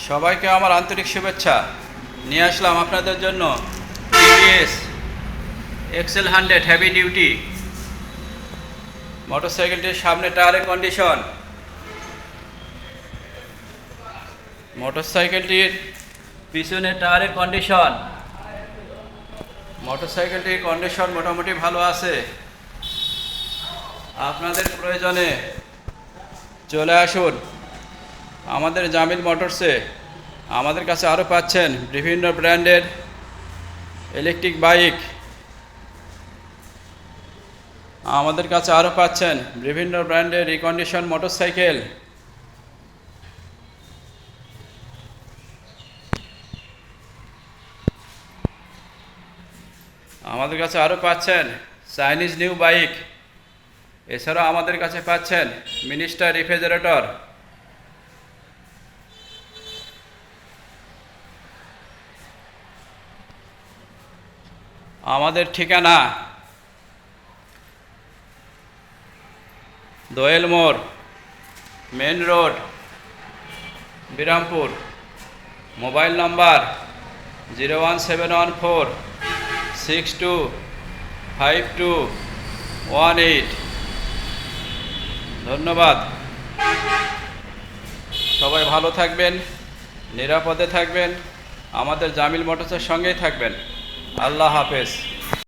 সবাইকে আমার আন্তরিক শুভেচ্ছা। নিয়ে আসলাম আপনাদের জন্য টিভিএস এক্সেল 100 হেভি ডিউটি মোটরসাইকেলটির সামনে টায়ারের কন্ডিশন, মোটরসাইকেলটির পিছনে টায়ারের কন্ডিশন। মোটরসাইকেলটির কন্ডিশন মোটামুটি ভালো আছে। আপনাদের প্রয়োজনে চলে আসুন আমাদের জামিল মোটরসে। আমাদের কাছে আরও পাচ্ছেন বিভিন্ন ব্র্যান্ডের ইলেকট্রিক বাইক। আমাদের কাছে আরও পাচ্ছেন বিভিন্ন ব্র্যান্ডের রিকন্ডিশন মোটরসাইকেল। আমাদের কাছে আরও পাচ্ছেন চাইনিজ নিউ বাইক। এছাড়াও আমাদের কাছে পাচ্ছেন মিনিস্টার রেফ্রিজারেটর। আমাদের ঠিকানা Doyel Mor, main road, Birampur. Mobile number 01714625218। ধন্যবাদ। সবাই ভালো থাকবেন, নিরাপদে থাকবেন, আমাদের জামিল মোটরসের সঙ্গেই থাকবেন। আল্লাহ হাফেজ।